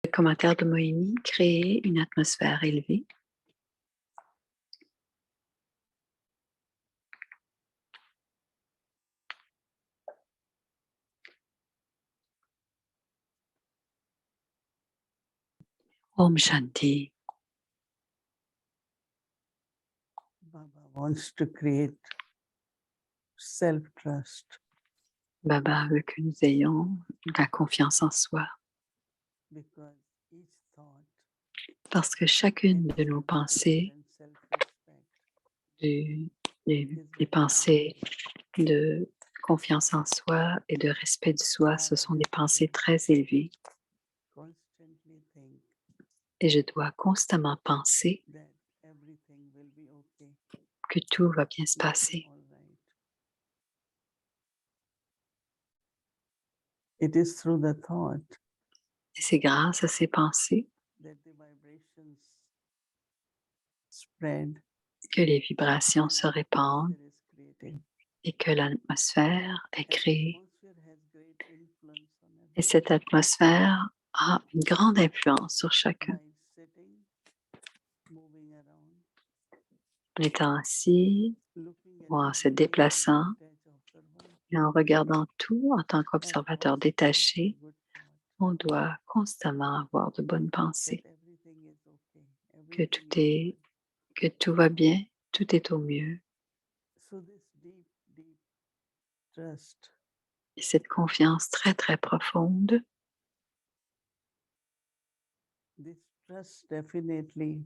Le commentaire de Moïni, créer une atmosphère élevée. Om Shanti. Baba wants to create self-trust. Baba veut que nous ayons la confiance en soi. Because each thought Parce que chacune de nos pensées, self-respect les pensées de confiance en soi et de respect de soi, ce sont des pensées très élevées. constantly think Et je dois constamment penser that everything will be okay. que tout va bien se passer. All right. It is through the thought Et c'est grâce à ces pensées that the vibrations spread que les vibrations and se the répandent atmosphere is created. et que l'atmosphère est And the créée. atmosphere has great influence on Et everyone. cette atmosphère a une grande influence sur chacun. By sitting, moving around, En étant assis looking at ou en se everything as déplaçant a detached observer, et en regardant tout en tant and qu'observateur always think détaché, a good thought, on doit constamment avoir de bonnes that pensées, everything is okay, que everything is good. que tout va bien, tout est au mieux. So this deep, deep trust Et cette confiance très, très profonde, this trust definitely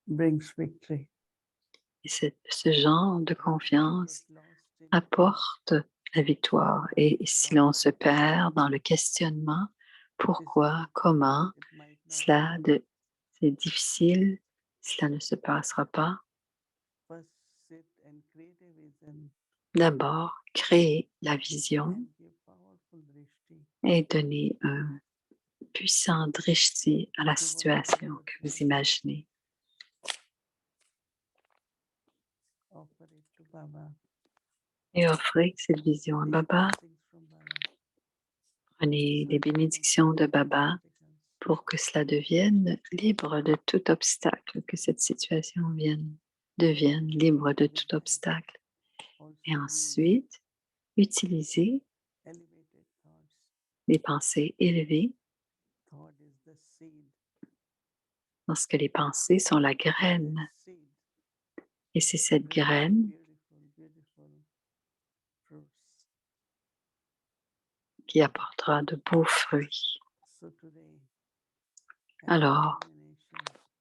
brings victory. et ce genre de When we confiance get lost in apporte la victoire. Et si l'on se perd dans le questionnement, this is pourquoi, difficult, comment, it might not happen. c'est difficile, cela ne se passera pas. First sit and create a vision D'abord, créer la vision and give powerful drishti et donner un puissant drishti à la to whatever situation you're que vous thinking. imaginez. Offer it to Baba. Et offrez cette vision à Take Baba. blessings from Baba. Prenez So les it becomes bénédictions de free from Baba obstacles. pour que cela devienne libre de tout obstacle, que cette situation devienne libre de tout obstacle. Also Et use ensuite, utilisez elevated thoughts. les pensées élevées Thought is the seed. parce que les pensées sont la And graine. that seed Et c'est cette brings graine beautiful, beautiful fruits. qui apportera de beaux fruits. So today, have Alors, determination.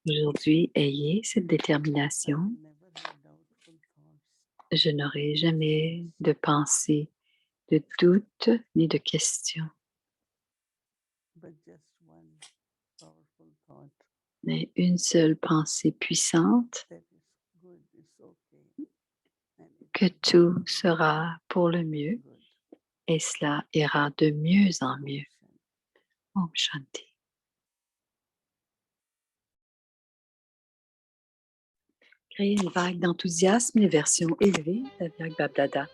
aujourd'hui, ayez cette I détermination. will never have doubtful thoughts. Je n'aurai jamais de pensée, de doute ni de question, But just one powerful thought mais une seule pensée puissante that is good, it's okay, and it que will tout be sera pour le mieux good. et cela ira de mieux en mieux. Om Om Shanti. Créer une vague d'enthousiasme, les versions élevées d'Avyak Babdada.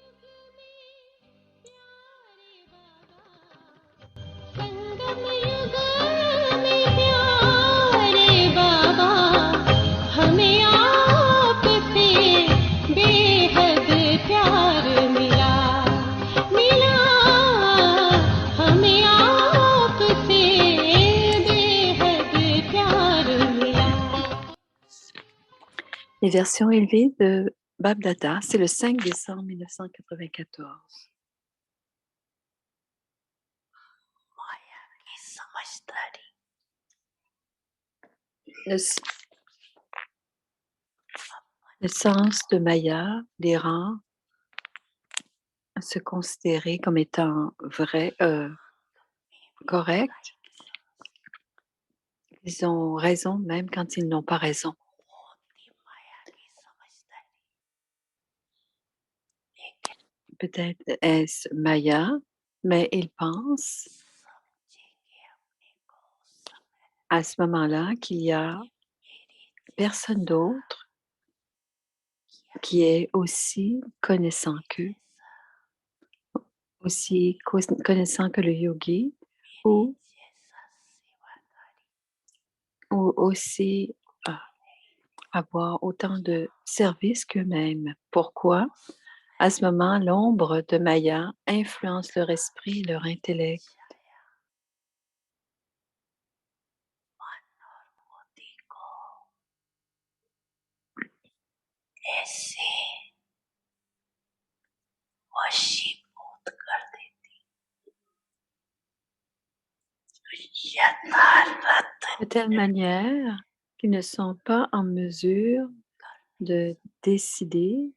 Les versions élevées de Babdada, c'est le 5 décembre 1994. Le sens de Maya les rend se considérer comme étant vrai, correct. Ils ont raison même quand ils n'ont pas raison. Peut-être est-ce Maya, mais ils pensent à ce moment-là qu'il y a personne d'autre qui est aussi connaissant qu'eux, aussi connaissant que le yogi ou ou aussi avoir autant de services qu'eux-mêmes. Pourquoi? À ce moment, l'ombre de Maya influence leur esprit et leur intellect. De telle manière qu'ils ne sont pas en mesure de décider,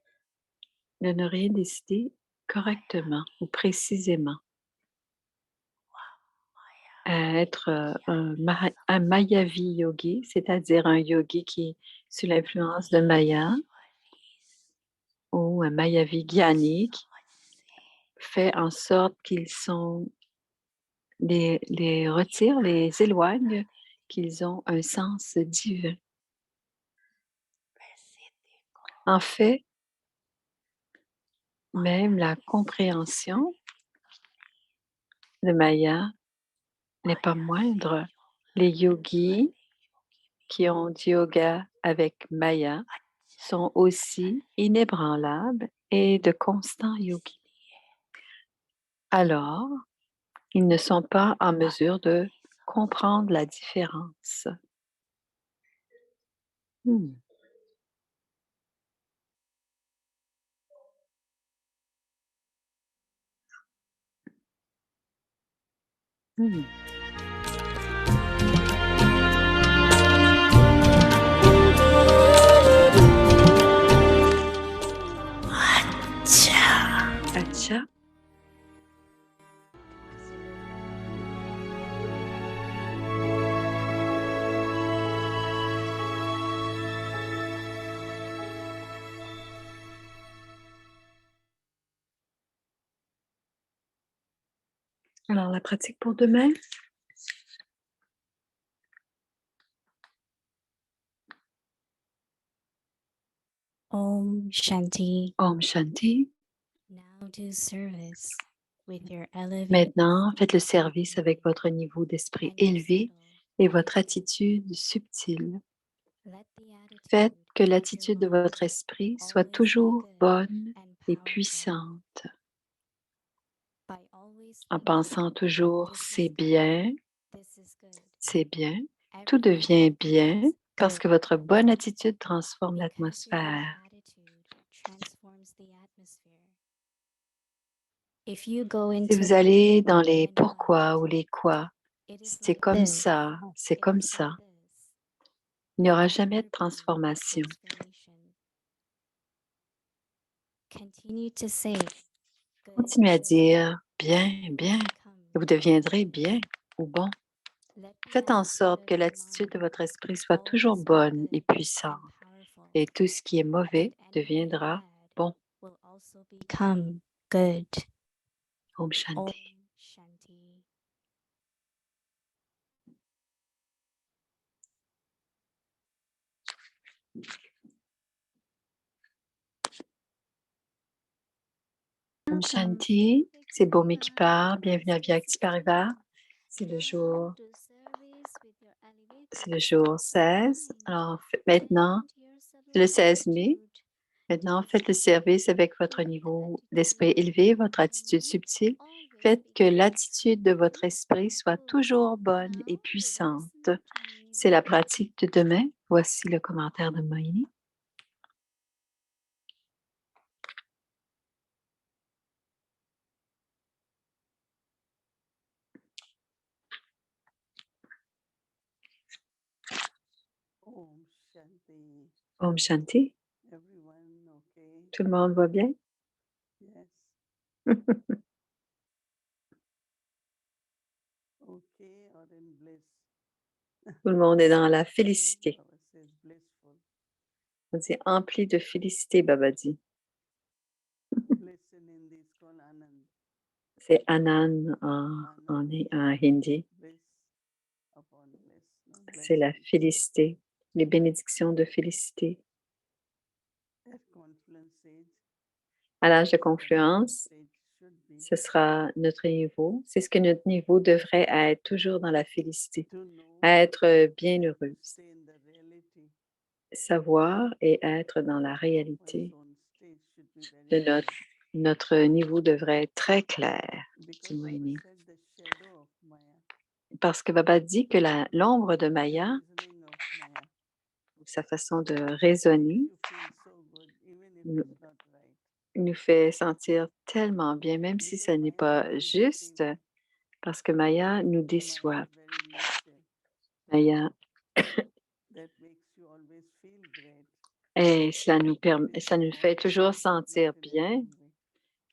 de ne rien décider correctement ou précisément. À être un Mayavi yogi, c'est-à-dire un yogi qui est sous l'influence de Maya, ou un Mayavi gyanique, fait en sorte qu'ils sont les retire, les éloigne, qu'ils ont un sens divin. En fait, même la compréhension de Maya n'est pas moindre. Les yogis qui ont du yoga avec Maya sont aussi inébranlables et de constants yogis. Alors, ils ne sont pas en mesure de comprendre la différence. Hmm. Hmm. Acha. Alors, la pratique pour demain. Om Shanti. Om Shanti. Now do service with your elevated Maintenant, faites le service avec votre niveau d'esprit élevé et votre attitude subtile. Faites que l'attitude de votre esprit soit toujours bonne et puissante, en pensant toujours c'est bien, tout devient bien parce que votre bonne attitude transforme l'atmosphère. Si vous allez dans les pourquoi ou les quoi, c'est comme ça, c'est comme ça, il n'y aura jamais de transformation. Continuez à dire bien, bien, et vous deviendrez bien ou bon. Faites en sorte que l'attitude de votre esprit soit toujours bonne et puissante, et tout ce qui est mauvais deviendra bon. Om Shanti. Om Shanti, c'est Bhumi qui part. Bienvenue à Vyakti Parivar. C'est le jour 16. Alors maintenant, le 16 mai. Maintenant, faites le service avec votre niveau d'esprit élevé, votre attitude subtile. Faites que l'attitude de votre esprit soit toujours bonne et puissante. C'est la pratique de demain. Voici le commentaire de Moïni. Om Shanti. Om Shanti. Everyone okay? Tout le monde va bien? Yes. Okay or in bliss? Tout le monde est dans la félicité. Baba says blissful. On dit empli de félicité, Baba dit. Bliss in Hindi is called Anand. C'est Anand en hindi. Bliss upon bliss. No? C'est la Blessing. félicité, les bénédictions de félicité. At confluence stage, À l'âge de confluence, stage should be Ce sera notre niveau. C'est ce que notre niveau devrait être, toujours dans la félicité, to know être bien heureuse, stay in the reality savoir et être dans la of réalité one's own state should be de very notre niveau devrait être très clair, because dit Baba Moini. said the shadow of Maya, Parce que Baba dit que l'ombre de the Maya, reasoning of Maya, sa façon de raisonner, you feel so good even if nous, it's not right. nous fait sentir tellement bien, même si Because ce n'est Maya pas is very juste, deceiving. parce que Maya nous Maya déçoit. is very nature Maya, that makes you always feel great. et ça With nous no fait toujours not sentir in a bien, wrong way.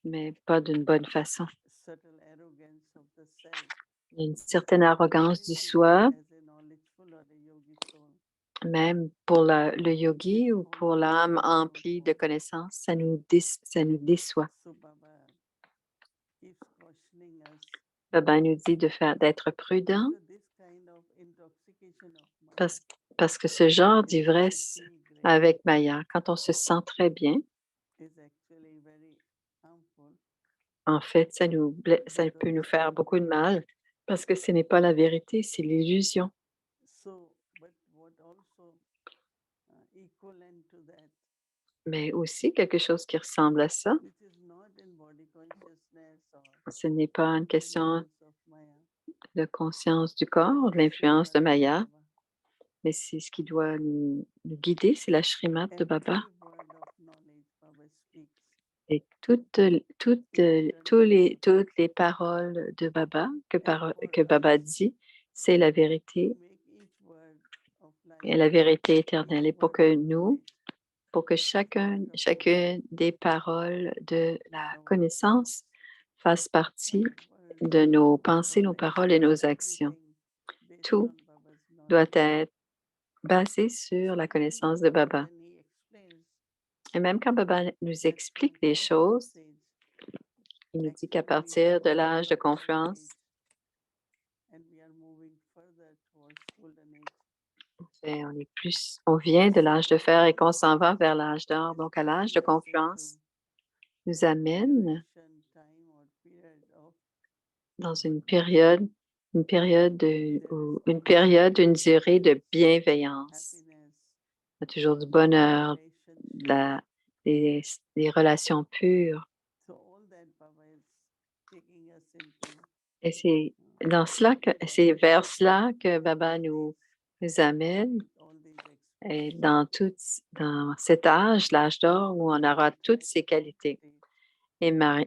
mais pas d'une bonne façon. Subtle arrogance of the self. Il y a une certaine arrogance du Even soi, as a knowledgeful or a yogi soul. même pour le yogi ou pour l'âme emplie de connaissances, ça nous déçoit. So Baba keeps cautioning us. Baba nous dit d'être prudent So this kind of intoxication of mind parce, parce que ce genre when we d'ivresse feel great avec Maya, quand on se sent très bien, is actually very harmful en fait, ça peut nous faire beaucoup de mal parce que ce n'est pas la vérité, c'est l'illusion. so but what also equivalent to that Mais aussi quelque chose qui ressemble à ça, which is not in body consciousness or ce n'est pas une question influence of Maya de conscience du corps, de l'influence de Maya, mais c'est ce qui doit nous guider, c'est la Shrimad de Baba. every word of knowledge Baba speaks Et toutes les paroles de Baba que Baba dit, c'est la vérité to make each word of et life la vérité éternelle. Et each word of knowledge pour que chacune des paroles de la connaissance fasse partie de nos pensées, nos paroles et nos actions. everything based Tout on Baba's doit knowledge. être basé sur la connaissance de Baba. When he explains Et même quand Baba nous that explique from les confluence choses, stage, il nous dit qu'à actually we partir de have l'âge de golden confluence, age and we are moving further towards golden age. on vient de l'âge de fer et qu'on s'en va vers l'âge d'or. Donc, à l'âge de confluence, nous amène Duration, time or period of dans une période, une une durée de bienveillance. happiness, Il y a toujours du bonheur, relationship. de des relations pures. So all that Baba is taking us into Et c'est vers cela que Baba nous amène. all these Et experiences. dans cet âge, l'âge d'or, où on aura toutes ces qualités. Et Maya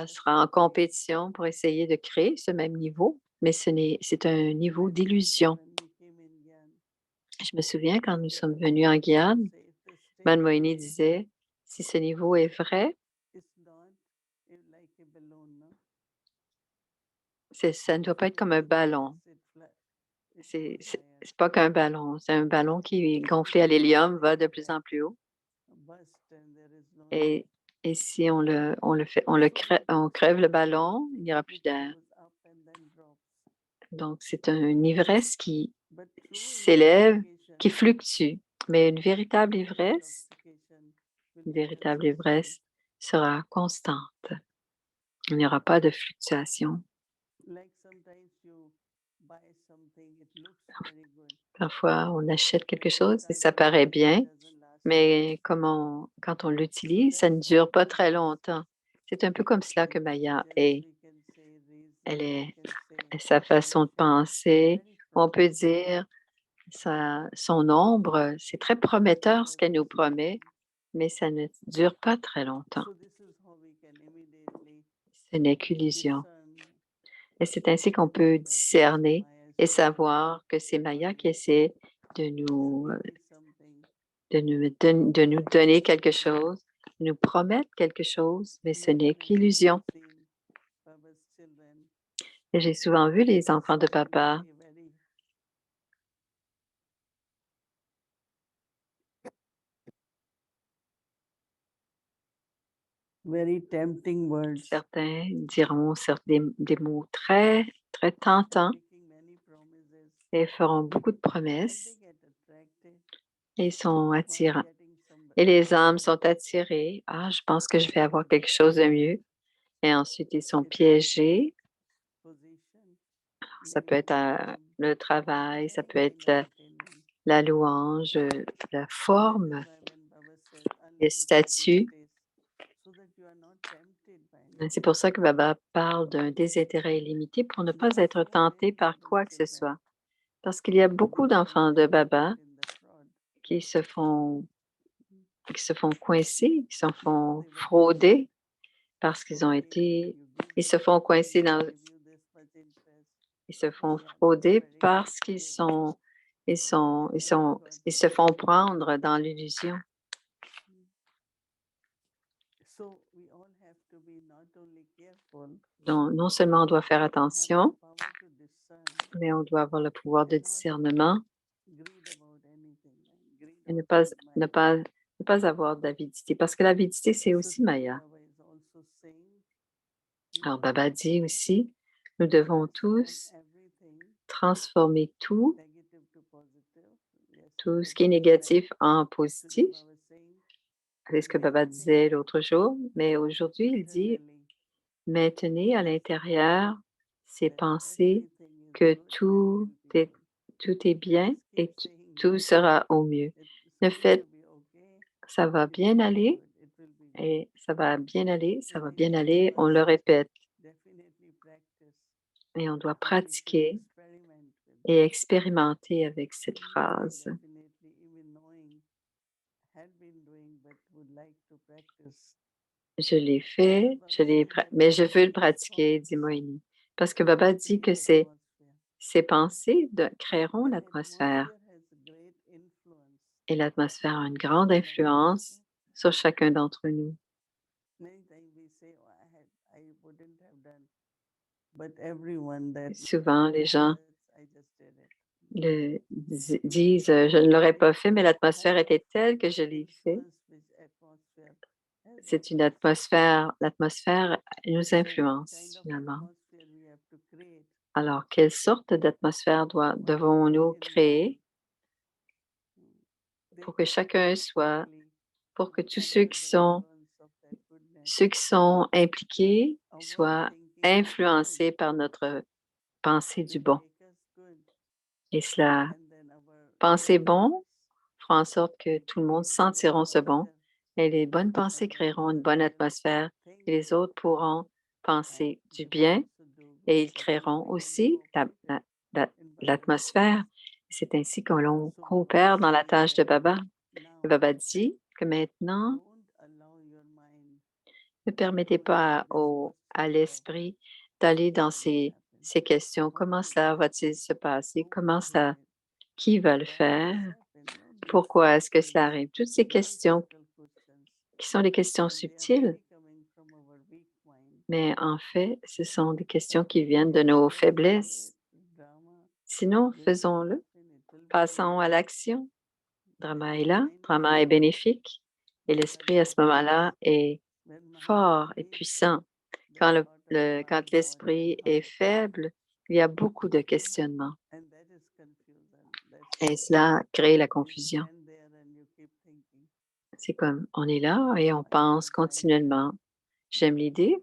sera en compétition pour essayer de créer ce même niveau, mais c'est un niveau d'illusion. Je me souviens quand nous sommes venus en Guyane, Man Moini disait, si ce niveau est vrai, ça ne doit pas être comme un ballon. C'est pas qu'un ballon, c'est un ballon qui est gonflé à l'hélium, va de plus en plus haut. Et, et si on crève le ballon, il n'y aura plus d'air. Donc, c'est une ivresse qui s'élève, qui fluctue. Mais une véritable ivresse sera constante. Il n'y aura pas de fluctuation. Parfois, on achète quelque chose et ça paraît bien, mais quand on l'utilise, ça ne dure pas très longtemps. C'est un peu comme cela que Maya est. Elle est sa façon de penser. On peut dire son ombre, c'est très prometteur ce qu'elle nous promet, mais ça ne dure pas très longtemps. Ce n'est qu'illusion. Et c'est ainsi qu'on peut discerner et savoir que c'est Maya qui essaie de nous donner quelque chose, de nous promettre quelque chose, mais ce n'est qu'illusion. Et j'ai souvent vu les enfants de papa very tempting words, certains diront des mots très, très tentants making many promises. et feront beaucoup de When promesses they get attracted et sont while attirants. getting some Et les âmes sont attirées. Ah, je pense que je vais avoir quelque chose de mieux. Et ensuite, ils sont piégés. Ça peut être le travail, ça peut être la louange, la forme, les statuts. C'est pour ça que Baba parle d'un désintérêt illimité pour ne pas être tenté par quoi que ce soit. Parce qu'il y a beaucoup d'enfants de Baba qui se font coincer, qui se font frauder parce qu'ils ont été, ils se font coincer ils se font frauder parce qu'ils ils se font prendre dans l'illusion. Donc, non seulement on doit faire attention, mais on doit avoir le pouvoir de discernement et ne pas avoir d'avidité. Parce que l'avidité, c'est aussi Maya. Alors, Baba dit aussi, nous devons tous transformer tout ce qui est négatif en positif. C'est ce que Baba disait l'autre jour, mais aujourd'hui, il dit, maintenez à l'intérieur ces pensées que tout est bien et tout sera au mieux. Le fait, ça va bien aller et ça va bien aller, ça va bien aller, on le répète. Et on doit pratiquer et expérimenter avec cette phrase. Je l'ai fait, mais je veux le pratiquer, dit Moïni. Parce que Baba dit que ces pensées créeront l'atmosphère. Et l'atmosphère a une grande influence sur chacun d'entre nous. Souvent, les gens disent, je ne l'aurais pas fait, mais l'atmosphère était telle que je l'ai fait. C'est une atmosphère, l'atmosphère nous influence finalement. Alors, quelle sorte d'atmosphère devons-nous créer pour que chacun pour que tous ceux qui sont impliqués soient influencés par notre pensée du bon. Et cela, penser bon, fera en sorte que tout le monde sentiront ce bon. Et les bonnes pensées créeront une bonne atmosphère et les autres pourront penser du bien et ils créeront aussi l'atmosphère. C'est ainsi que l'on coopère dans la tâche de Baba. Et Baba dit que maintenant, ne permettez pas à l'esprit d'aller dans ces questions. Comment cela va-t-il se passer? Qui va le faire? Pourquoi est-ce que cela arrive? Toutes ces questions qui sont des questions subtiles, mais en fait, ce sont des questions qui viennent de nos faiblesses. Sinon, faisons-le. Passons à l'action. Drama est là, drama est bénéfique et l'esprit à ce moment-là est fort et puissant. Quand l'esprit est faible, il y a beaucoup de questionnements et cela crée la confusion. C'est comme on est là et on pense continuellement. J'aime l'idée.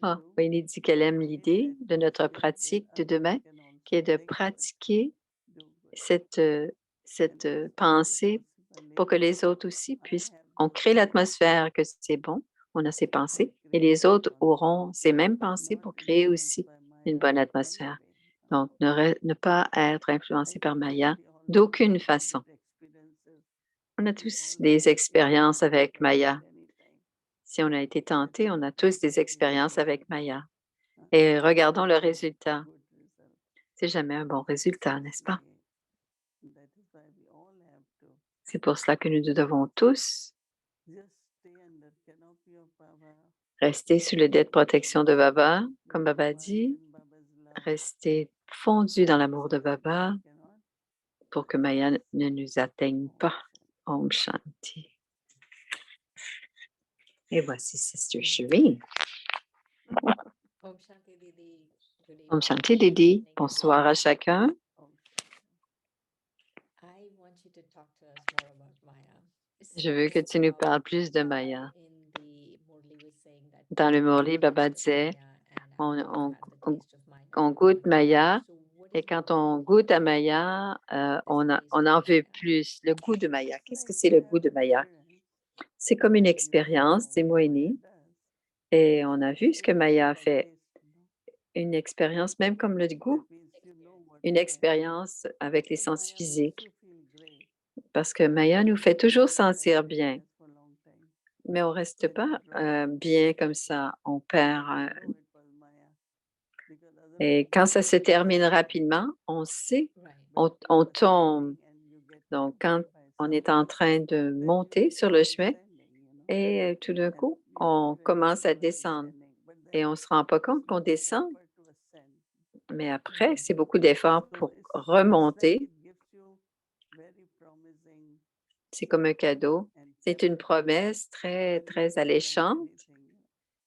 Ah, Winnie dit qu'elle aime l'idée de notre pratique de demain, qui est de pratiquer cette pensée pour que les autres aussi puissent. On crée l'atmosphère que c'est bon, on a ces pensées, et les autres auront ces mêmes pensées pour créer aussi une bonne atmosphère. Donc, ne pas être influencé par Maya d'aucune façon. On a tous des expériences avec Maya. Si on a été tenté, on a tous des expériences avec Maya. Et regardons le résultat. C'est jamais un bon résultat, n'est-ce pas? C'est pour cela que nous devons tous rester sous le dé de protection de Baba, comme Baba dit, rester fondu dans l'amour de Baba pour que Maya ne nous atteigne pas. Om Shanti. Et voici Sister Shireen. Om Shanti Didi. Good Om evening. Shanti Didi. Bonsoir à chacun. I want you to talk to us more about Maya. Je veux que tu nous parles plus de Maya. in the Murli was saying that Dans le we Morli, get a Baba taste of disait, Maya and on, after we've on- had the on- taste of Maya, on we goûte want more. Maya, So what et is quand Maya on for goûte à you? Maya, This taste on of en veut Maya. plus. Le goût de Maya. It's Qu'est-ce que like c'est you le have goût de Maya? experience C'est comme une and you expérience, dit know what Moini, it does. et on a vu ce que Even Maya like a a fait. taste, Une expérience, même comme le goût, that means you know what une Maya. expérience avec les Because sens Maya makes physiques. you feel great. Parce que Maya nous fait But toujours we don't sentir have bien, happiness for a long time. mais on reste When pas we drop, bien comme ça. On perd. we know it was Maya. Because Et otherwise quand you ça will se be termine falling. rapidement, on sait, Right. But you on are tombe. standing and you get Donc, hit quand by on est something, en train de then you monter sur start le chemin, descending, et tout d'un and coup, you on don't realize commence à you are descendre descending. But et then on ne se rend pas compte it's qu'on much of descend, effort to ascend. mais après, c'est beaucoup d'efforts So pour it's like remonter. it gives you very promising C'est comme un cadeau. and C'est une therapeutic promesse when très, you très don't want alléchante, anything.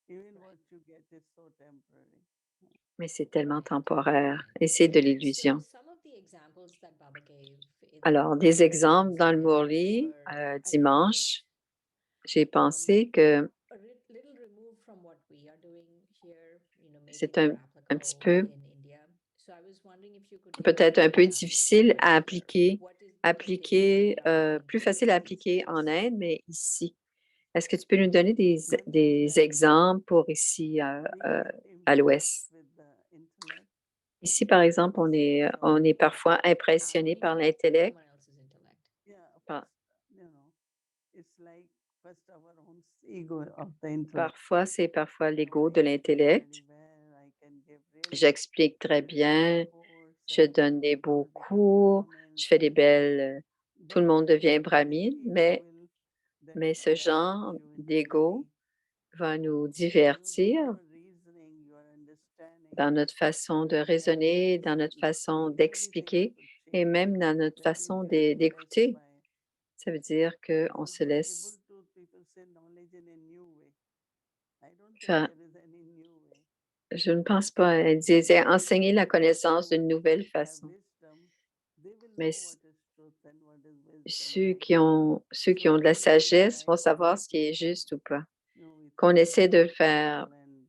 Even what you get is so temporary. mais c'est tellement Right. temporaire Right. et c'est de So l'illusion. some of the examples that Baba gave in Alors, the des Murli exemples dans le yesterday Morli, were, I think, dimanche, j'ai um, pensé que a little removed from what we are doing here, maybe c'est more un petit applicable peu, in India. So I was wondering if you could give us peut-être some un peu examples difficile here. à appliquer, What is the difference plus in facile à these appliquer en days? Inde, mais ici. Est-ce que tu peux nous donner One is des that exemples pour ici we à get l'Ouest? impressed with the intellect. Ici, par exemple, on est parfois Our impressionné own par intellect or l'intellect. someone else's intellect? Yeah, Par- it's like first our own ego of the intellect. Parfois, c'est parfois So l'ego I de explain l'intellect. very well. I can give really J'explique très beautiful bien, course je and donne des beaux people become cours, Brahmins je fais des and so on. belles, tout But le monde devient this brahmine, ego will then mais ce divert genre you into d'ego many. va nous So you know divertir your reasoning, your understanding, dans notre façon de your raisonner, dans notre calculation, façon everything d'expliquer will et change même dans notre when you façon get impressed d'écouter. by. Ça veut dire qu'on You se are able laisse to, people say, knowledge in a new way. I don't think faire. there is any new way. Je ne pense pas. Elle disait enseigner la connaissance d'une nouvelle Who have façon. wisdom, they will Mais know what is truth and what is wisdom, right? ceux qui So ont de la we really sagesse vont like savoir when ce qui est people, juste ou pas. we Qu'on think essaie de well and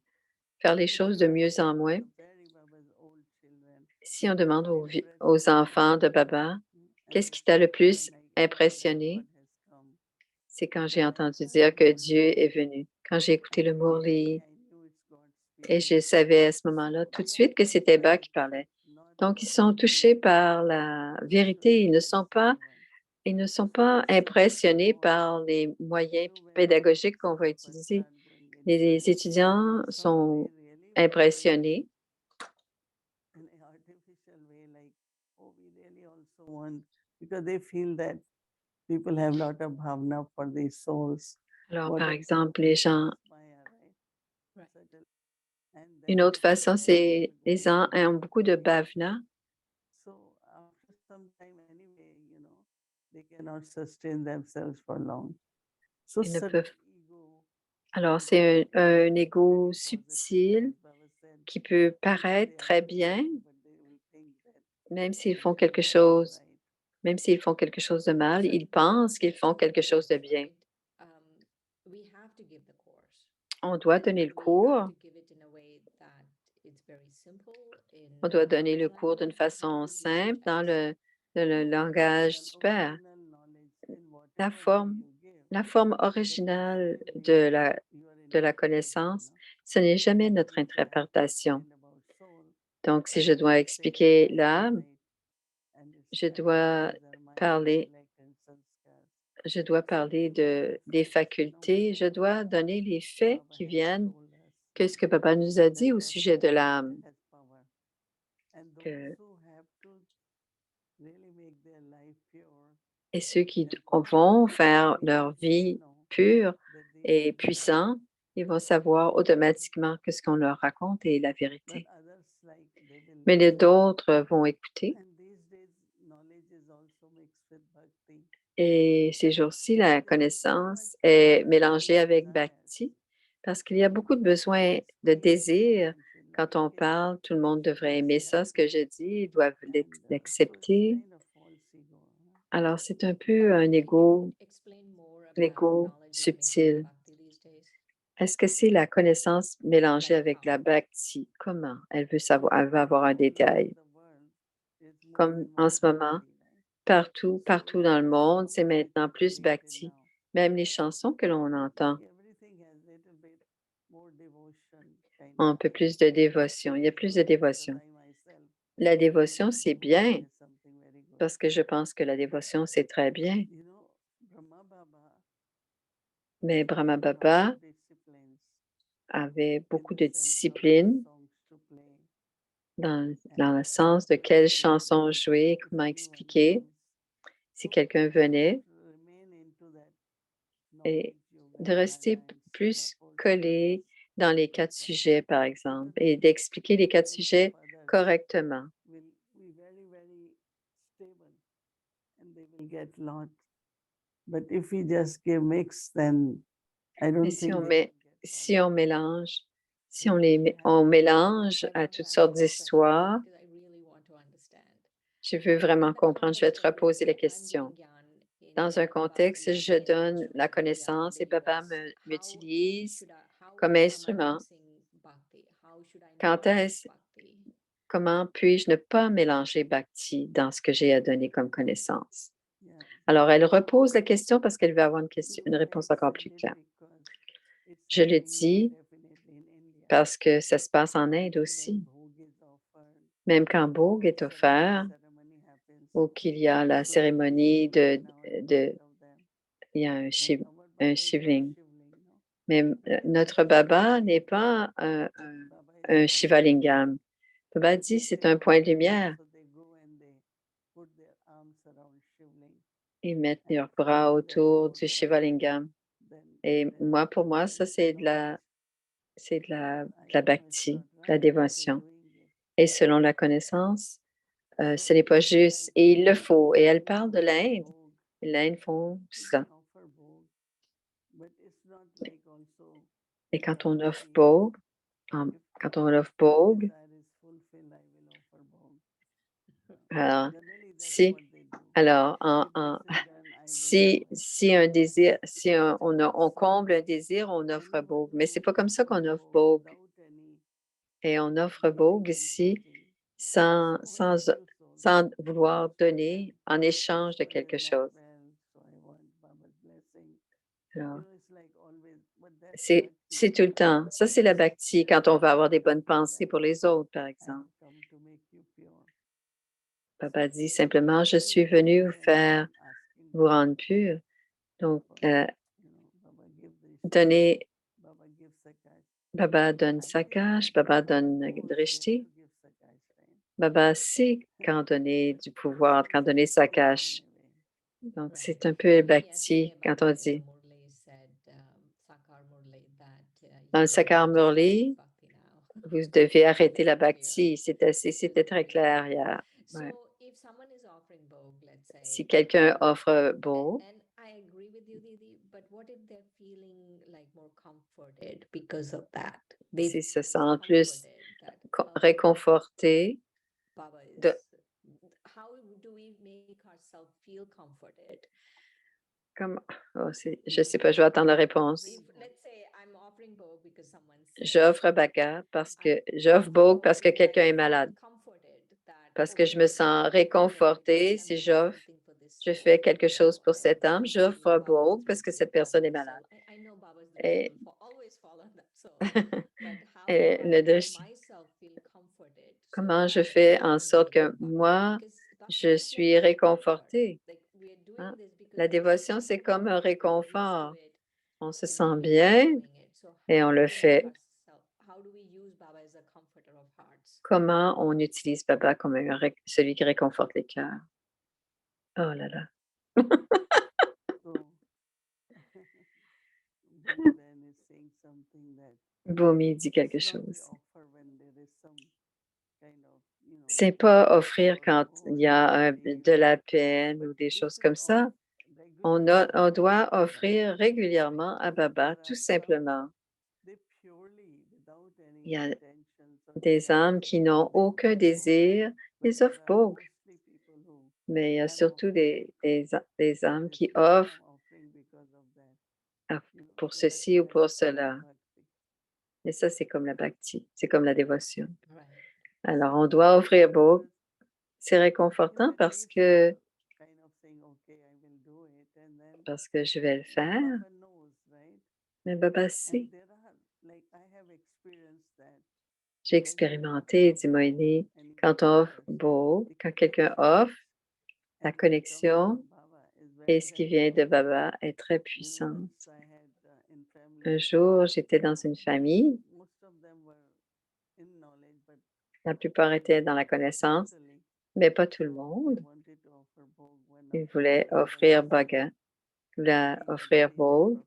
faire les if choses you de ask mieux en some of moins. the very Baba's old children, Si on what demande have impressed aux you, enfants de Baba, and qu'est-ce they qui t'a say, le oh, when plus I heard that impressionné? God has come, C'est quand j'ai then I entendu heard dire the que Murli. Dieu est venu, quand j'ai écouté And le immediately Murli, I knew it's God et je speaking. savais à ce moment-là So tout de they are suite que c'était touched by Baba the qui parlait. truth, not Donc, ils by sont touchés anything par la vérité. spiritual or whatever. Ils ne sont So pas it's impressionnés more par les moyens you when pédagogiques qu'on va some of us utiliser. start going Les inside. étudiants Some may sont really follow it impressionnés. in an artificial way, like, oh, we really also want, because they feel that people have a lot of bhavna for these souls. Alors, What par are exemple, they? les gens, It's Maya, right? Right. Subtle. And une then autre façon, then they c'est will les go gens on. ont beaucoup de bhavna. So after some time anyway, they cannot sustain themselves for long. So Ils ne subtle peuvent. ego Alors, will c'est come un very ego positive, subtil as Baba said. qui peut Even paraître they très have to bien, do, but they will think that même s'ils they font are quelque doing it all chose, right. même s'ils font quelque chose de mal, So ils the pensent qu'ils font giving the quelque chose de course, bien. right? We have to give the course, On doit donner le but we have cours. to give it in a way that it's very simple in On doit donner Baba's le cours d'une language. How façon would you simple dans suggest? le No, langage du Père. original knowledge in La whatever way forme, you give. la forme That is originale the way you are de la interpreting. connaissance, ce n'est jamais Suppose notre if I have to interprétation. explain about soul, Donc, si je then dois I say that expliquer soul is l'âme, light and its je dois faculties are mind, parler, intellect, and sanskar. je dois So parler give the des facts, facultés, je phenomena dois donner les faits Baba qui has viennent, told us. que ce que Papa nous a dit That au that sujet de fact l'âme, has power. And those que, who have to really make their life pure, et ceux qui then vont faire automatically leur they will vie know pure that this et is the truth. puissante, ils vont savoir automatiquement que ce qu'on leur raconte est la But vérité. others, like, they will Mais les listen. d'autres vont écouter. And these days, knowledge is also mixed with bhakti. Et ces jours-ci, la There is so much connaissance est spiritual mélangée avec desire. Bhakti parce qu'il y a beaucoup de besoins, de Extreme désirs. one should Quand like on it, parle, tout le monde should devrait aimer ça, ce accept que it. je dis, ils doivent And so it's l'accepter. kind of false ego. Alors, c'est un peu un Can you ego. explain more l'ego subtil. Est-ce que c'est la connaissance mélangée avec la bhakti? Comment? Elle veut savoir, elle veut avoir un détail. Comme en ce moment, partout dans le monde, c'est maintenant plus bhakti. Même les chansons que l'on entend ont un peu plus de dévotion. Il y a plus de dévotion. La dévotion, c'est bien, parce que je pense que la dévotion, c'est très bien. Mais Brahma Baba avait beaucoup de discipline dans le sens de quelles chansons jouer, comment expliquer. Si quelqu'un venait et de rester plus collé dans les 4 sujets, par exemple, et d'expliquer les 4 sujets correctement. Mais si on mélange, on mélange à toutes sortes d'histoires, je veux vraiment comprendre, je vais te reposer la question. Dans un contexte, je donne la connaissance et Baba m'utilise comme instrument. Comment puis-je ne pas mélanger Bhakti dans ce que j'ai à donner comme connaissance? Alors, elle repose la question parce qu'elle veut avoir une réponse encore plus claire. Je le dis parce que ça se passe en Inde aussi. Même quand Bhog est offert ou qu'il y a la cérémonie il y a un shivling. Mais notre Baba n'est pas un Shivalingam. Baba dit c'est un point de lumière. Ils mettent leurs bras autour du Shivalingam. Et pour moi, ça, c'est de la bhakti, de la dévotion. Et selon la connaissance, ce n'est pas juste. Et il le faut. Et elle parle de l'Inde. L'Inde font ça. Et quand on offre Bhog, alors, si un désir, on comble un désir, on offre Bhog. Mais c'est pas comme ça qu'on offre Bhog. Et on offre Bhog ici sans vouloir donner en échange de quelque chose. Alors, c'est tout le temps. Ça, c'est la bhakti quand on va avoir des bonnes pensées pour les autres, par exemple. Baba dit simplement, je suis venu vous rendre pur. Donc, Baba donne Sakash, Baba donne Drishti. Baba sait quand donner du pouvoir, quand donner Sakash. Donc, c'est un peu bhakti quand on dit. Dans le Sakar Murli, vous devez arrêter la bhakti. C'était très clair hier. Ouais. Si quelqu'un offre Bhog, s'ils se sentent plus réconfortés, je ne sais pas, je vais attendre la réponse. J'offre Bhog parce que quelqu'un est malade. Parce que je me sens réconfortée. Si je fais quelque chose pour cette âme, j'offre Bhog parce que cette personne est malade. Et le drishti. Comment je fais en sorte que moi, je suis réconfortée? Hein? La dévotion, c'est comme un réconfort. On se sent bien et on le fait. Comment on utilise Baba comme celui qui réconforte les cœurs? Oh là là. Bhumi dit quelque chose. C'est pas offrir quand il y a de la peine ou des choses comme ça. On doit offrir régulièrement à Baba, tout simplement. Il y a des âmes qui n'ont aucun désir, ils offrent Bhog. Mais il y a surtout des âmes qui offrent pour ceci ou pour cela. Et ça, c'est comme la bhakti, c'est comme la dévotion. Right. Alors, on doit offrir Bhog. C'est réconfortant parce que je vais le faire, mais Baba sait. J'ai expérimenté, dit Moïni, quand on offre Bhog, quand quelqu'un offre, la connexion et ce qui vient de Baba est très puissante. Un jour, j'étais dans une famille, la plupart étaient dans la connaissance, mais pas tout le monde. Ils voulaient offrir Bhaga, voulaient offrir Bhog.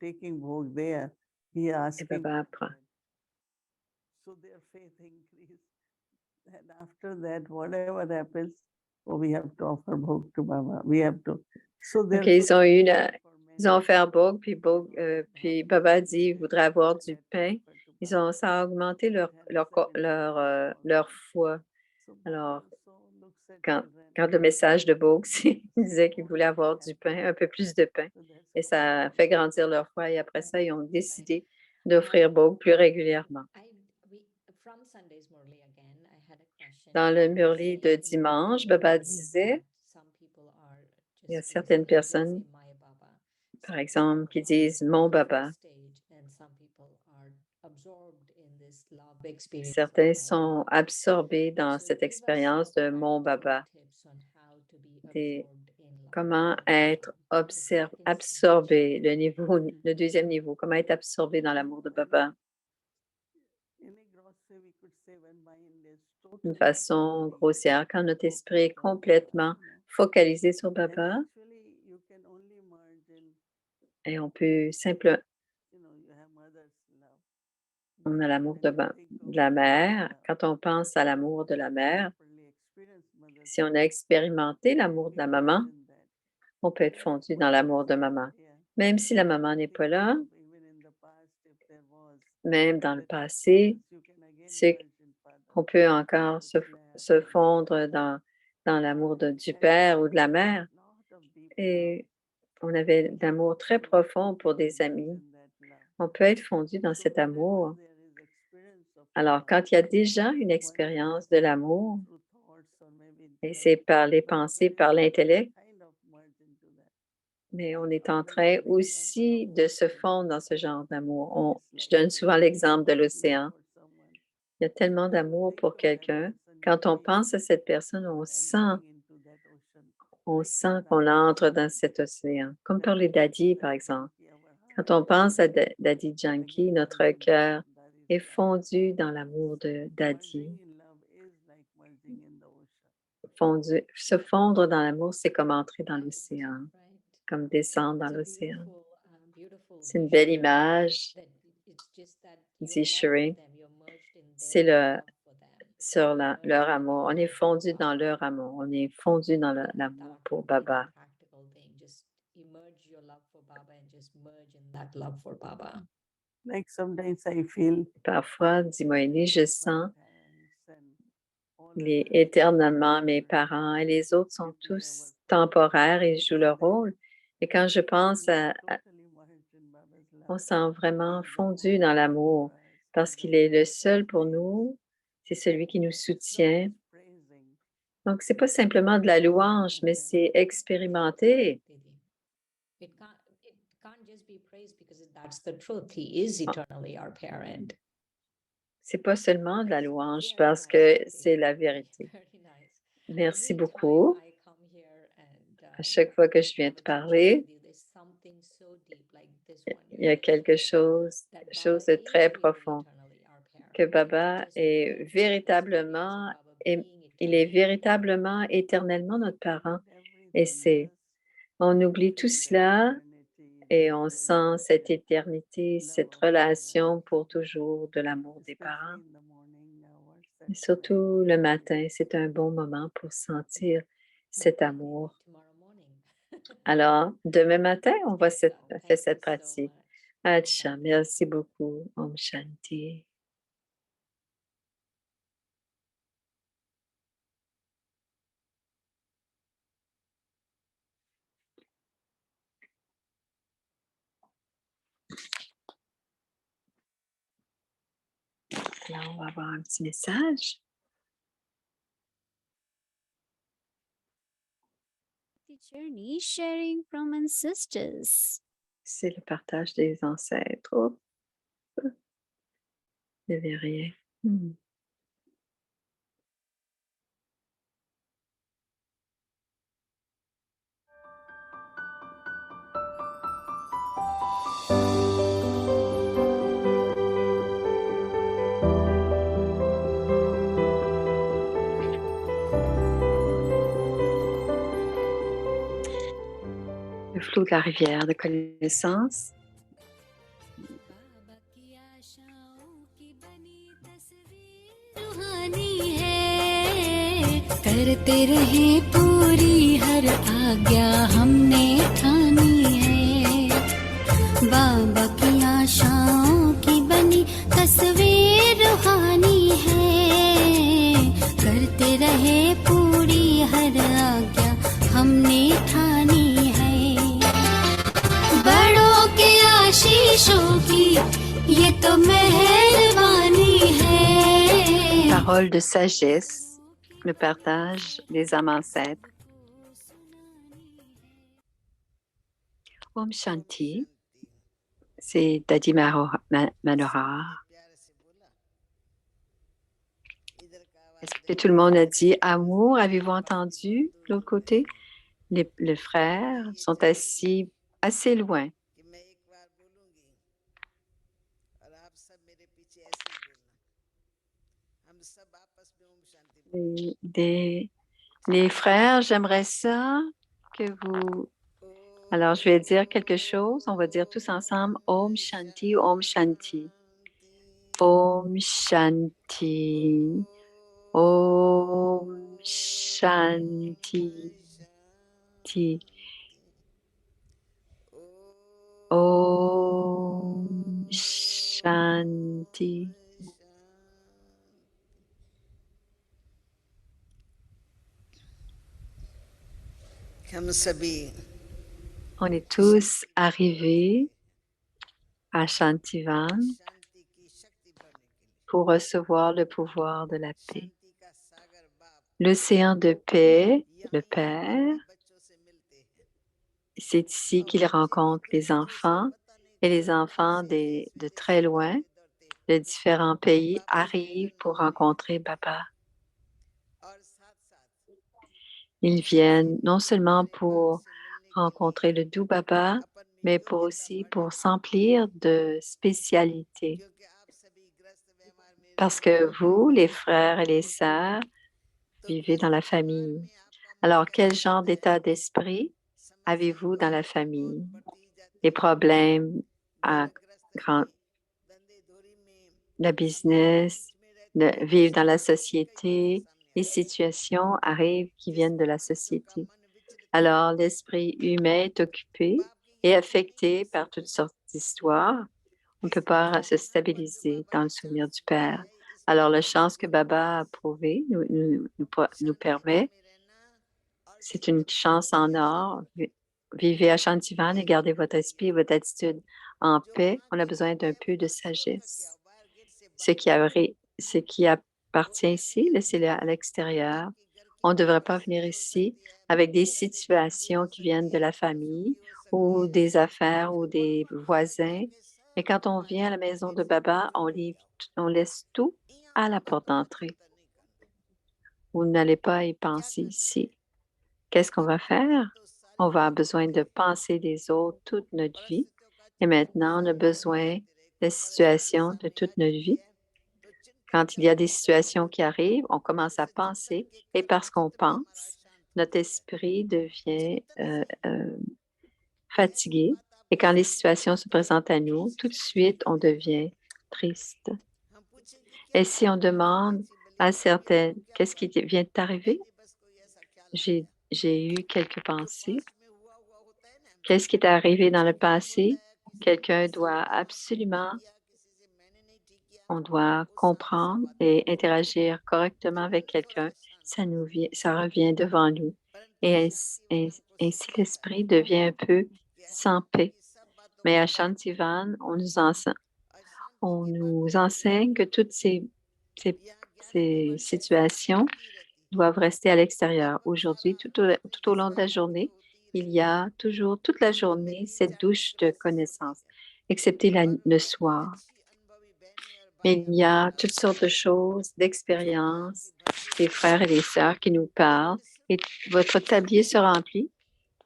Taking Bhog there, he Et asking Baba apprend. so their faith increased. And after that, whatever happens, oh, we have to offer Bhog to Baba. We have to. So Donc, ils ont offert Bhog, puis Baba dit, il voudrait avoir du pain. Ça a augmenté leur foi. Alors, quand le message de Bhog disait qu'ils voulaient avoir du pain, un peu plus de pain, et ça a fait grandir leur foi. Et après ça, ils ont décidé d'offrir Bhog plus régulièrement. From Sunday's Murli again, I had a question. Dans le Murli de dimanche, Baba disait, il y a certaines personnes, par exemple, qui disent mon Baba. Certains sont absorbés dans cette expérience de mon Baba. Comment être absorbé, le deuxième niveau, comment être absorbé dans l'amour de Baba. D'une façon grossière, quand notre esprit est complètement focalisé sur Baba, et on peut simplement, on a l'amour de la mère. Quand on pense à l'amour de la mère, si on a expérimenté l'amour de la maman, on peut être fondu dans l'amour de maman. Même si la maman n'est pas là, même dans le passé, on peut encore se fondre dans l'amour du père ou de la mère. Et on avait d'amour très profond pour des amis. On peut être fondu dans cet amour. Alors, quand il y a déjà une expérience de l'amour, et c'est par les pensées, par l'intellect, mais on est en train aussi de se fondre dans ce genre d'amour. Je donne souvent l'exemple de l'océan. Il y a tellement d'amour pour quelqu'un. Quand on pense à cette personne, on sent qu'on entre dans cet océan. Comme pour les daddies, par exemple. Quand on pense à Daddy Janki, notre cœur est fondu dans l'amour de Daddy. Se fondre dans l'amour, c'est comme entrer dans l'océan, comme descendre dans l'océan. C'est une belle image, dit Shireen. C'est sur leur amour. On est fondu dans leur amour. On est fondu dans l'amour pour Baba. Like sometimes I feel Parfois, dit Moïni, je sens éternellement mes parents et les autres sont tous temporaires et jouent leur rôle. Et quand je pense on sent vraiment fondu dans l'amour parce qu'il est le seul pour nous, c'est celui qui nous soutient. Donc, ce n'est pas simplement de la louange, mais c'est expérimenter. C'est pas seulement de la louange parce que c'est la vérité. Merci beaucoup. À chaque fois que je viens te parler, il y a quelque chose de très profond, que Baba est véritablement, il est véritablement éternellement notre parent. Et on oublie tout cela et on sent cette éternité, cette relation pour toujours de l'amour des parents. Et surtout le matin, c'est un bon moment pour sentir cet amour. Alors, demain matin, on va faire cette pratique. Acha, merci beaucoup. Om Shanti. Alors, on va avoir un petit message. The journey sharing from ancestors. C'est le partage des ancêtres. Hop. Il n'y avait rien. Le flot de la rivière de connaissance. बाबा की आशाओं की बनी तस्वीर रूहानी है करते रहे पूरी हर आज्ञा हमने ठानी है बाबा की आशाओं की बनी तस्वीर रूहानी है करते रहे पूरी हर आज्ञा हमने ठानी है बड़ों के आशीषों की ये तो मेहरबानी है Parole de sagesse, le partage des âmes ancêtres. Om Shanti, c'est Daddy Manohar. Est-ce que tout le monde a dit amour? Avez-vous entendu de l'autre côté? Les frères sont assis assez loin. Les frères, j'aimerais ça que vous... Alors, je vais dire quelque chose. On va dire tous ensemble Om Shanti, Om Shanti. Om Shanti. Om Shanti. Om Shanti. On est tous arrivés à Shantivan pour recevoir le pouvoir de la paix. L'océan de paix, le Père, c'est ici qu'il rencontre les enfants et les enfants de très loin, de différents pays, arrivent pour rencontrer Baba. Ils viennent non seulement pour rencontrer le doux Baba, mais aussi pour s'emplir de spécialité. Parce que vous, les frères et les sœurs, vivez dans la famille. Alors, quel genre d'état d'esprit avez-vous dans la famille? Les problèmes à la business, de vivre dans la société, les situations arrivent qui viennent de la société. Alors, l'esprit humain est occupé et affecté par toutes sortes d'histoires. On ne peut pas se stabiliser dans le souvenir du Père. Alors, la chance que Baba a prouvée nous permet, c'est une chance en or. Vivez à Shantivan et gardez votre esprit et votre attitude en paix. On a besoin d'un peu de sagesse. Ce qui appartient ici, laissez-le à l'extérieur. On ne devrait pas venir ici avec des situations qui viennent de la famille ou des affaires ou des voisins. Mais quand on vient à la maison de Baba, on laisse tout à la porte d'entrée. Vous n'allez pas y penser ici. Qu'est-ce qu'on va faire? On va avoir besoin de penser des autres toute notre vie. Et maintenant, on a besoin de situations de toute notre vie. Quand il y a des situations qui arrivent, on commence à penser et parce qu'on pense, notre esprit devient fatigué. Et quand les situations se présentent à nous, tout de suite, on devient triste. Et si on demande à certaines, qu'est-ce qui vient de t'arriver? J'ai eu quelques pensées. Qu'est-ce qui est arrivé dans le passé? Quelqu'un doit absolument, on doit comprendre et interagir correctement avec quelqu'un. Ça revient devant nous. Et ainsi l'esprit devient un peu sans paix. Mais à Shantivan, on nous enseigne que toutes ces ces situations doivent rester à l'extérieur. Aujourd'hui, tout au long de la journée, il y a toujours, toute la journée, cette douche de connaissances, excepté le soir. Mais il y a toutes sortes de choses, d'expériences, des frères et des sœurs qui nous parlent et votre tablier se remplit,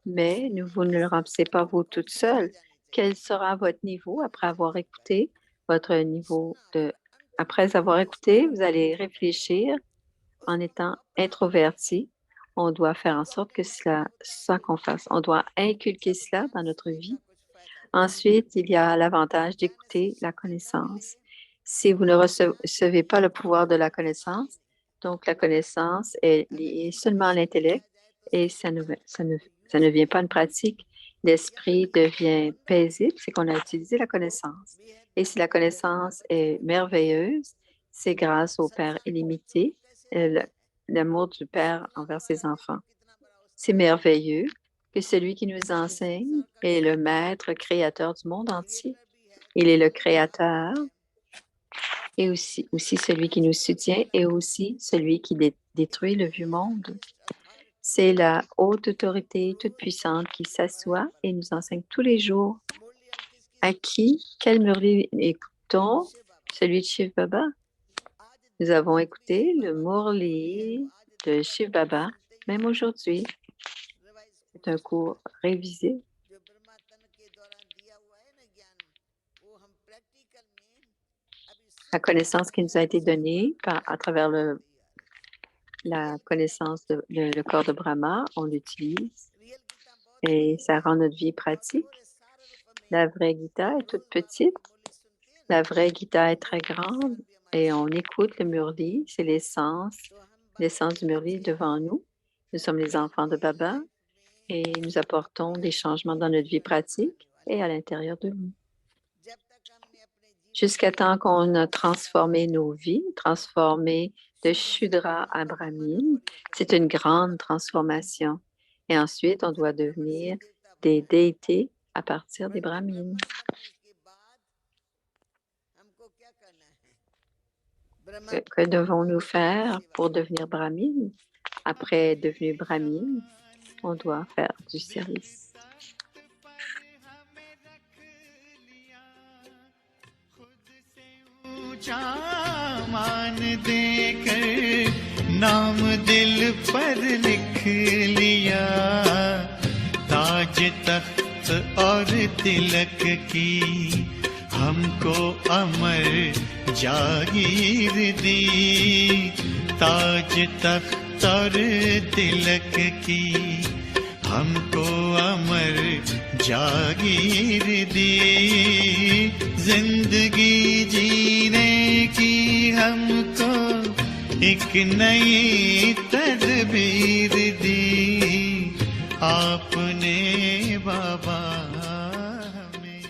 mais vous ne le remplissez pas vous toute seule. Quel sera votre niveau après avoir écouté votre niveau de... Après avoir écouté, vous allez réfléchir en étant introverti. On doit faire en sorte que c'est ça qu'on fasse. On doit inculquer cela dans notre vie. Ensuite, il y a l'avantage d'écouter la connaissance. Si vous ne recevez pas le pouvoir de la connaissance, donc la connaissance est liée seulement à l'intellect et ça ne vient pas de pratique. L'esprit devient paisible, c'est qu'on a utilisé la connaissance. Et si la connaissance est merveilleuse, c'est grâce au Père illimité, l'amour du Père envers ses enfants. C'est merveilleux que celui qui nous enseigne est le maître créateur du monde entier. Il est le créateur et aussi celui qui nous soutient et aussi celui qui détruit le vieux monde. C'est la haute autorité toute puissante qui s'assoit et nous enseigne tous les jours. À qui, quel Murli écoutons? Celui de Shiv Baba. Nous avons écouté le Murli de Shiv Baba, même aujourd'hui. C'est un cours révisé. La connaissance qui nous a été donnée à travers la connaissance le corps de Brahma, on l'utilise et ça rend notre vie pratique. La vraie Gita est toute petite. La vraie Gita est très grande et on écoute le Murli. C'est l'essence du Murli devant nous. Nous sommes les enfants de Baba et nous apportons des changements dans notre vie pratique et à l'intérieur de nous. Jusqu'à temps qu'on a transformé nos vies, transformé de Shudra à Brahmin. C'est une grande transformation. Et ensuite, on doit devenir des déités à partir des Brahmins. Que devons-nous faire pour devenir Brahmin? Après devenu Brahmin, on doit faire du service. मान देकर नाम दिल पर लिख लिया ताज तख्त और तिलक की हमको अमर जागीर दी ताज तख्त और तिलक की हमको अमर जागीर दी जिंदगी जीने की हमको एक नई तदबीर दी आपने बाबा हमें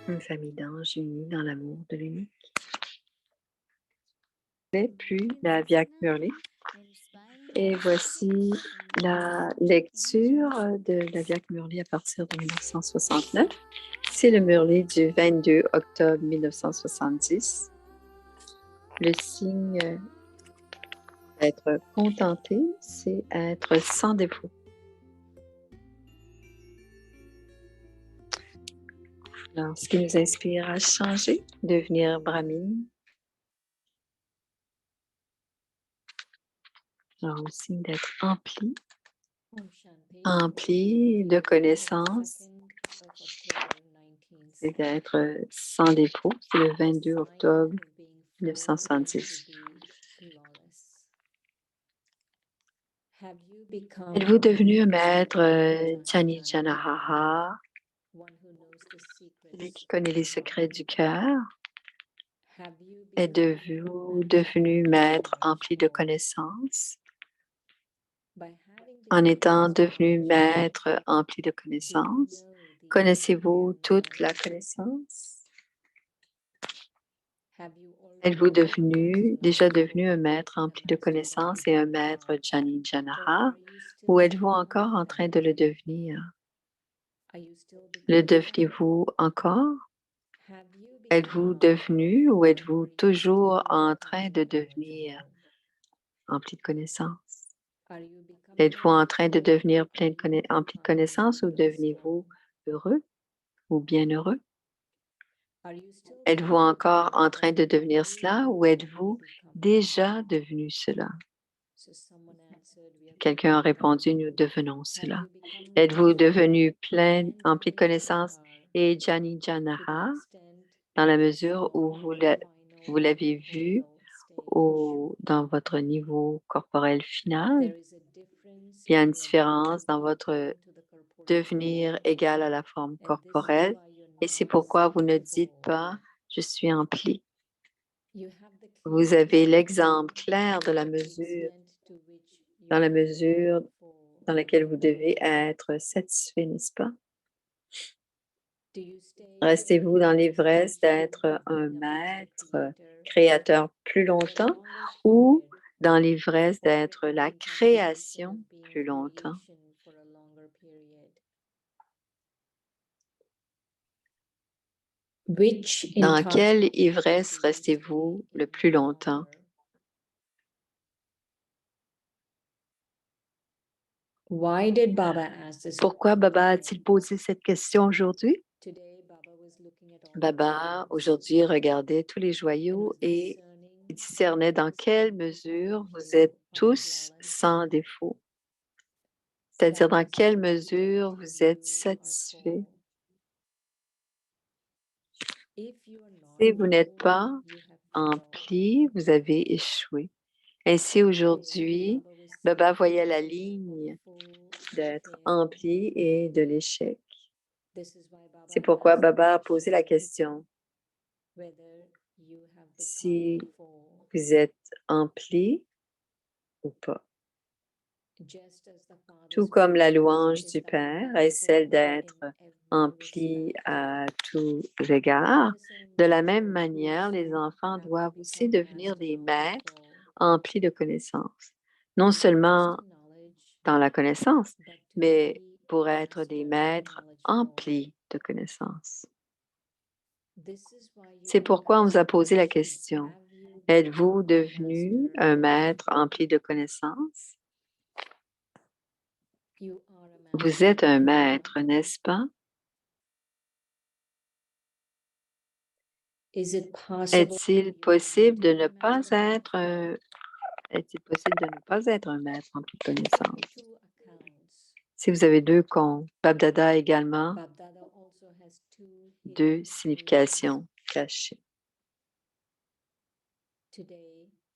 Une famille d'anges unis dans l'amour de l'unique. Plus la Vyak Murli. Et voici la lecture de la Vyak Murli à partir de 1969. C'est le Murli du 22 octobre 1970. Le signe d'être contenté, c'est être sans défaut. Alors, ce qui nous inspire à changer, devenir Brahmin. Alors, le signe d'être empli de connaissances, c'est d'être sans défaut. C'est le 22 octobre 1970. Êtes-vous devenu un maître Chani Janahaha, celui qui connaît les secrets du cœur? Êtes-vous devenu maître empli de connaissances? En étant devenu maître empli de connaissances, connaissez-vous toute la connaissance? Êtes-vous déjà devenu un maître rempli de connaissances et un maître Jani Janaha, ou êtes-vous encore en train de le devenir? Le devenez-vous encore? Êtes-vous devenu ou êtes-vous toujours en train de devenir rempli de connaissances? Êtes-vous en train de devenir rempli de connaissances ou devenez-vous heureux ou bien heureux? Êtes-vous encore en train de devenir cela ou êtes-vous déjà devenu cela? Quelqu'un a répondu, nous devenons cela. Êtes-vous devenu rempli de connaissances et Jani Janaha dans la mesure où vous l'avez vu dans votre niveau corporel final? Il y a une différence dans votre devenir égal à la forme corporelle et c'est pourquoi vous ne dites pas « je suis rempli ». Vous avez l'exemple clair de la mesure dans laquelle vous devez être satisfait, n'est-ce pas? Restez-vous dans l'ivresse d'être un maître créateur plus longtemps ou dans l'ivresse d'être la création plus longtemps? Dans quelle ivresse restez-vous le plus longtemps? Pourquoi Baba a-t-il posé cette question aujourd'hui? Baba, aujourd'hui, regardait tous les joyaux et discernait dans quelle mesure vous êtes tous sans défaut. C'est-à-dire dans quelle mesure vous êtes satisfait. Si vous n'êtes pas empli, vous avez échoué. Ainsi, aujourd'hui, Baba voyait la ligne d'être empli et de l'échec. C'est pourquoi Baba a posé la question si vous êtes empli ou pas. Tout comme la louange du Père est celle d'être empli à tous égards, de la même manière, les enfants doivent aussi devenir des maîtres emplis de connaissances. Non seulement dans la connaissance, mais pour être des maîtres emplis de connaissances. C'est pourquoi on vous a posé la question, êtes-vous devenu un maître empli de connaissances? Vous êtes un maître, n'est-ce pas? Est-il possible de ne pas être un maître rempli de connaissances? Si vous avez deux comptes, Babdada a également deux significations cachées.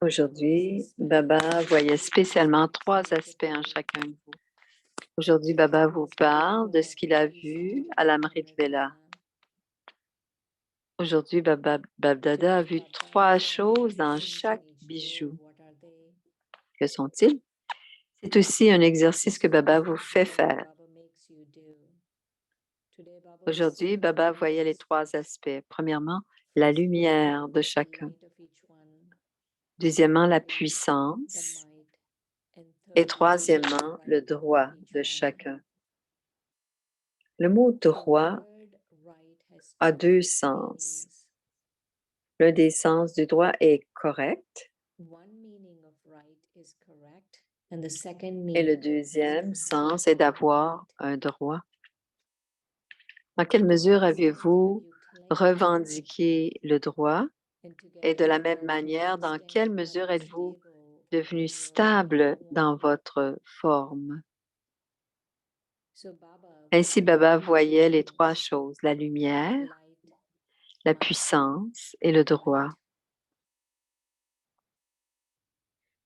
Aujourd'hui, Baba voyait spécialement trois aspects en chacun de vous. Aujourd'hui, Baba vous parle de ce qu'il a vu à l'Amrit Vela. Aujourd'hui, Babdada a vu trois choses dans chaque bijou. Que sont-ils? C'est aussi un exercice que Baba vous fait faire. Aujourd'hui, Baba voyait les trois aspects. Premièrement, la lumière de chacun. Deuxièmement, la puissance. Et troisièmement, le droit de chacun. Le mot droit a deux sens. L'un des sens du droit est correct. Et le deuxième sens est d'avoir un droit. Dans quelle mesure avez-vous revendiqué le droit? Et de la même manière, dans quelle mesure êtes-vous devenu stable dans votre forme? Ainsi, Baba voyait les trois choses, la lumière, la puissance et le droit.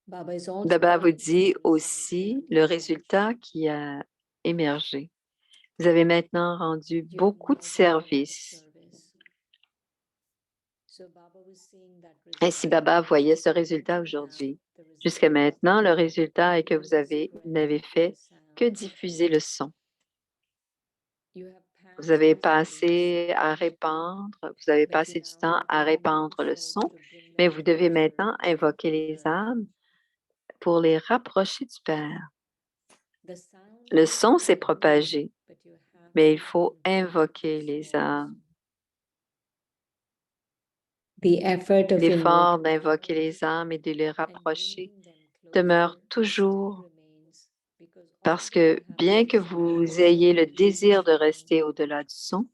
Baba vous dit aussi le résultat qui a émergé. Vous avez maintenant rendu beaucoup de services. Ainsi, Baba voyait ce résultat aujourd'hui. Jusqu'à maintenant, le résultat est que vous n'avez fait que diffuser le son. Vous avez passé du temps à répandre le son, mais vous devez maintenant invoquer les âmes pour les rapprocher du Père. Le son s'est propagé, mais il faut invoquer les âmes. L'effort d'invoquer les âmes et de les rapprocher demeure toujours parce que bien que vous ayez le désir de rester au-delà du son,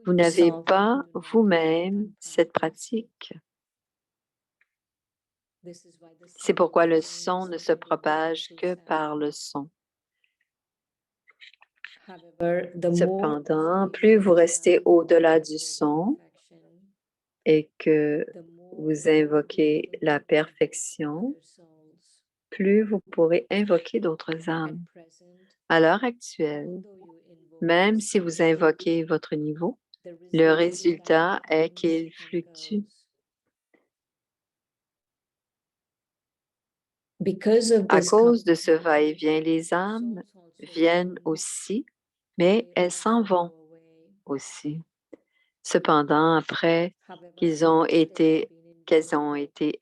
vous n'avez pas vous-même cette pratique. C'est pourquoi le son ne se propage que par le son. Cependant, plus vous restez au-delà du son et que vous invoquez la perfection, plus vous pourrez invoquer d'autres âmes. À l'heure actuelle, même si vous invoquez votre niveau, le résultat est qu'il fluctue. À cause de ce va-et-vient, les âmes viennent aussi, mais elles s'en vont aussi. Cependant, après qu'elles ont été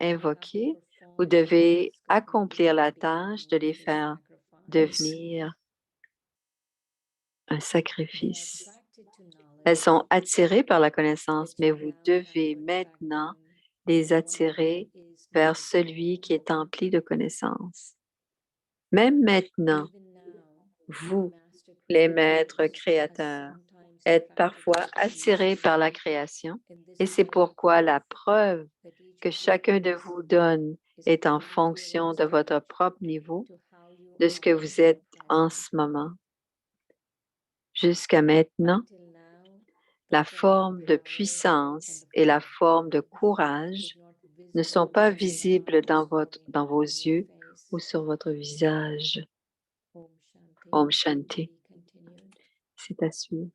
invoquées, vous devez accomplir la tâche de les faire devenir un sacrifice. Elles sont attirées par la connaissance, mais vous devez maintenant les attirer vers celui qui est empli de connaissance. Même maintenant, vous, les maîtres créateurs, êtes parfois attirés par la création et c'est pourquoi la preuve que chacun de vous donne est en fonction de votre propre niveau, de ce que vous êtes en ce moment. Jusqu'à maintenant, la forme de puissance et la forme de courage ne sont pas visibles dans vos yeux ou sur votre visage. Om Shanti. C'est à suivre.